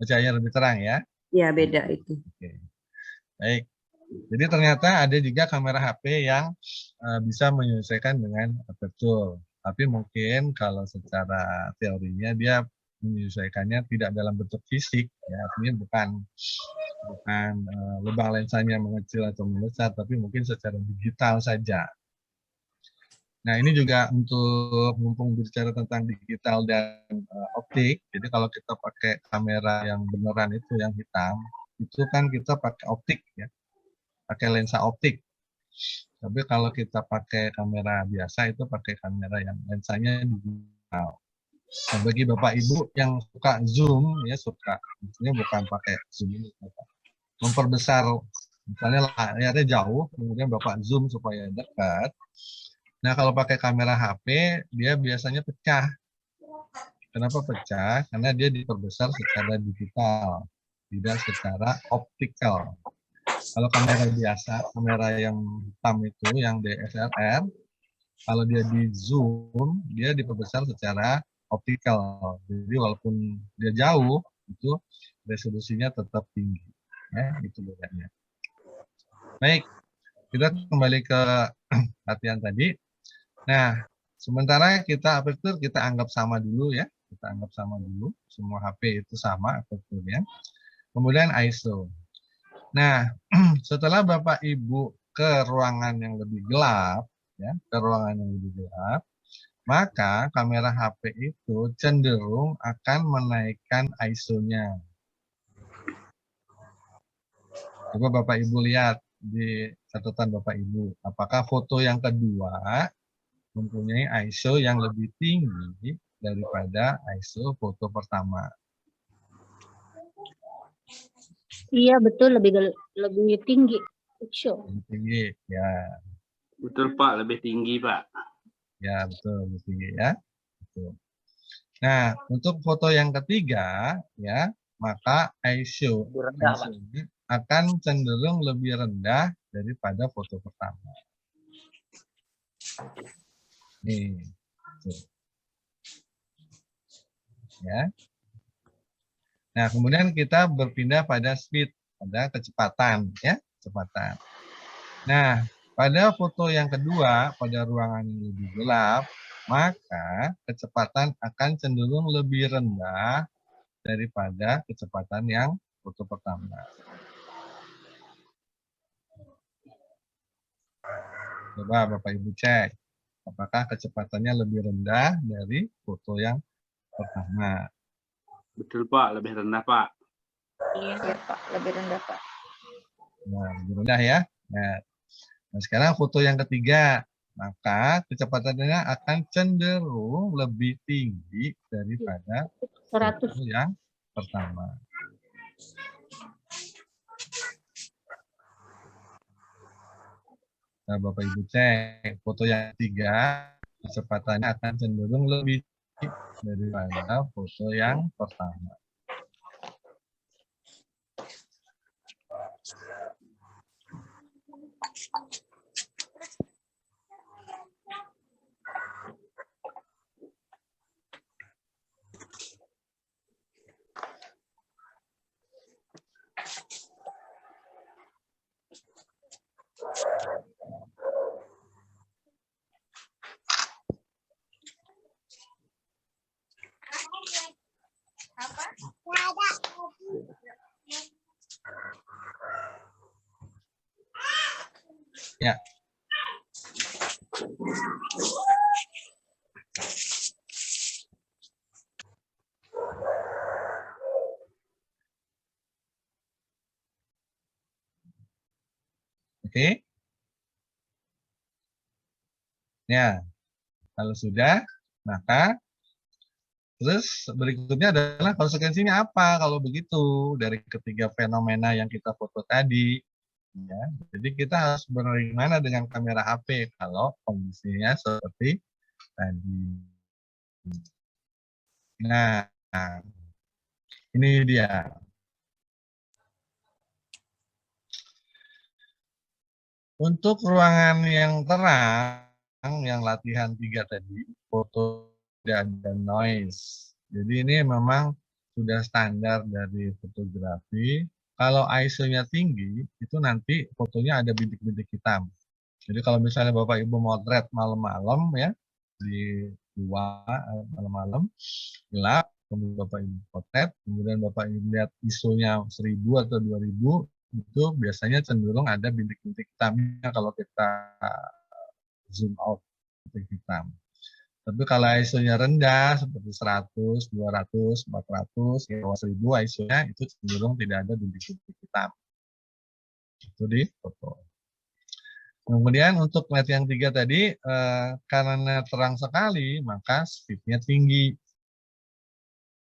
cahayanya lebih terang ya. Ya beda itu. Oke. Baik. Jadi ternyata ada juga kamera HP yang bisa menyesuaikan dengan aperture. Tapi mungkin kalau secara teorinya dia menyesuaikannya tidak dalam bentuk fisik, ya artinya bukan lubang lensanya mengecil atau membesar, tapi mungkin secara digital saja. Nah ini juga untuk mumpung bicara tentang digital dan optik, jadi kalau kita pakai kamera yang beneran itu yang hitam, itu kan kita pakai optik ya, pakai lensa optik. Tapi kalau kita pakai kamera biasa itu pakai kamera yang lensanya digital. Nah, bagi Bapak Ibu yang suka zoom ya maksudnya bukan pakai zoom ini, memperbesar misalnya layarnya jauh, kemudian Bapak zoom supaya dekat. Nah kalau pakai kamera HP dia biasanya pecah. Kenapa pecah? Karena dia diperbesar secara digital, tidak secara optikal. Kalau kamera biasa, kamera yang hitam itu, yang DSLR, kalau dia di zoom, dia diperbesar secara optikal. Jadi walaupun dia jauh, itu resolusinya tetap tinggi. Ya, itu bedanya. Baik, kita kembali ke latihan tadi. Nah, sementara kita aperture kita anggap sama dulu ya. Kita anggap sama dulu, semua HP itu sama aperture-nya. Kemudian ISO. Nah, setelah Bapak Ibu ke ruangan yang lebih gelap, ya, ke ruangan yang lebih gelap, maka kamera HP itu cenderung akan menaikkan ISO-nya. Coba Bapak Ibu lihat di catatan Bapak Ibu, apakah foto yang kedua mempunyai ISO yang lebih tinggi daripada ISO foto pertama? Iya betul, lebih tinggi. Lebih tinggi, ya. Betul, Pak. Lebih tinggi, Pak. Ya, betul. Lebih tinggi, ya. Betul. Nah, untuk foto yang ketiga, ya, maka ISO akan cenderung lebih rendah daripada foto pertama. Nih, tuh. Ya. Nah, kemudian kita berpindah pada speed, pada kecepatan, ya, kecepatan. Nah, pada foto yang kedua, pada ruangan yang lebih gelap, maka kecepatan akan cenderung lebih rendah daripada kecepatan yang foto pertama. Coba Bapak Ibu cek, apakah kecepatannya lebih rendah dari foto yang pertama. Betul, Pak. Lebih rendah, Pak. Iya Pak, lebih rendah Pak. Nah, lebih rendah ya. Nah, sekarang foto yang ketiga, maka kecepatannya akan cenderung lebih tinggi daripada 100. foto yang pertama. Nah, Bapak Ibu cek, foto yang ketiga, kecepatannya akan cenderung lebih tinggi daripada foto yang pertama. Ya. Oke. Ya, kalau sudah, maka terus berikutnya adalah konsekuensinya apa kalau begitu dari ketiga fenomena yang kita foto tadi. Ya, jadi kita harus bagaimana dengan kamera HP kalau kondisinya seperti tadi. Nah, ini dia. Untuk ruangan yang terang, yang latihan 3 tadi, foto tidak ada noise. Jadi ini memang sudah standar dari fotografi. Kalau ISO-nya tinggi, itu nanti fotonya ada bintik-bintik hitam. Jadi kalau misalnya Bapak Ibu motret malam-malam ya, di luar malam-malam, gelap, kemudian Bapak Ibu potret, kemudian Bapak Ibu lihat ISO-nya 1000 atau 2000, itu biasanya cenderung ada bintik-bintik hitamnya kalau kita zoom out bintik hitam. Tapi kalau ISO-nya rendah seperti 100, 200, 400, ya 1000 ISO-nya itu cenderung tidak ada bintik-bintik hitam. Itu di foto. Kemudian untuk LED yang 3 tadi, karena terang sekali, maka speed-nya tinggi.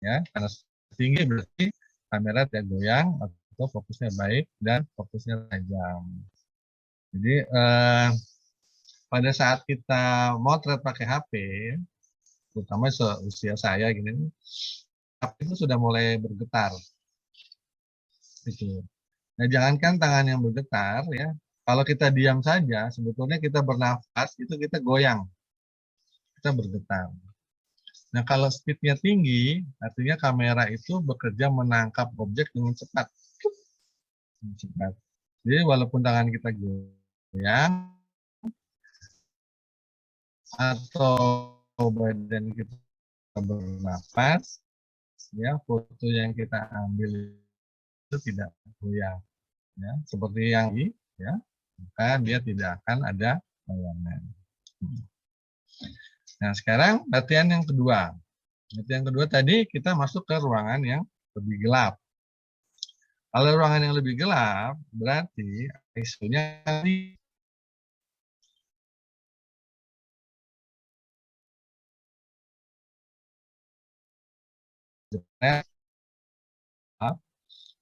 Ya, karena tinggi berarti kamera tidak goyang atau fokusnya baik dan fokusnya tajam. Jadi pada saat kita motret pakai HP, terutama seusia saya gini, HP itu sudah mulai bergetar. Gitu. Nah, jangankan tangan yang bergetar ya, kalau kita diam saja, sebetulnya kita bernafas itu kita goyang, kita bergetar. Nah, kalau speed-nya tinggi, artinya kamera itu bekerja menangkap objek dengan cepat. Cepat. Jadi walaupun tangan kita goyang atau badan kita bernapas, ya foto yang kita ambil itu tidak goyang, ya seperti yang ini, ya maka dia tidak akan ada bayangan. Nah, sekarang latihan yang kedua. Latihan kedua tadi kita masuk ke ruangan yang lebih gelap. Kalau ruangan yang lebih gelap, berarti ISO-nya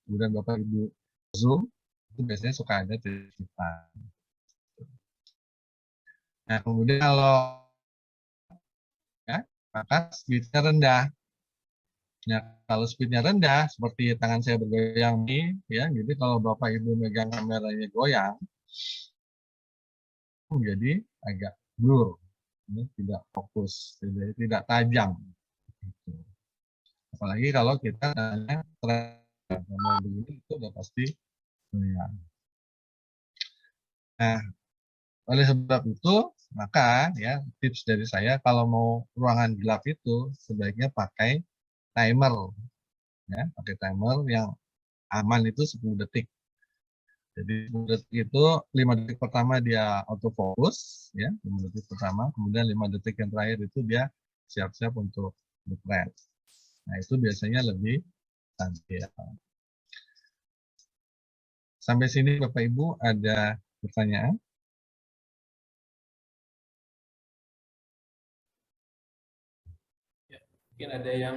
kemudian Bapak Ibu zoom, itu biasanya suka ada titipan. Nah, kemudian kalau ya, maka speed-nya rendah. Nah, kalau speed-nya rendah, seperti tangan saya bergoyang nih, ya, jadi kalau Bapak Ibu megang kameranya goyang, menjadi agak blur, ini tidak fokus, tidak tajam. Gitu. Apalagi kalau kita tanya sama begini, itu udah pasti goyang. Nah, oleh sebab itu, maka ya tips dari saya kalau mau ruangan gelap itu sebaiknya pakai timer, ya pakai timer yang aman itu 10 detik. Jadi 10 detik itu 5 detik pertama dia autofocus, ya 5 detik pertama, kemudian 5 detik yang terakhir itu dia siap-siap untuk retret. Nah itu biasanya lebih stabil. Sampai sini Bapak Ibu ada pertanyaan? Mungkin ada yang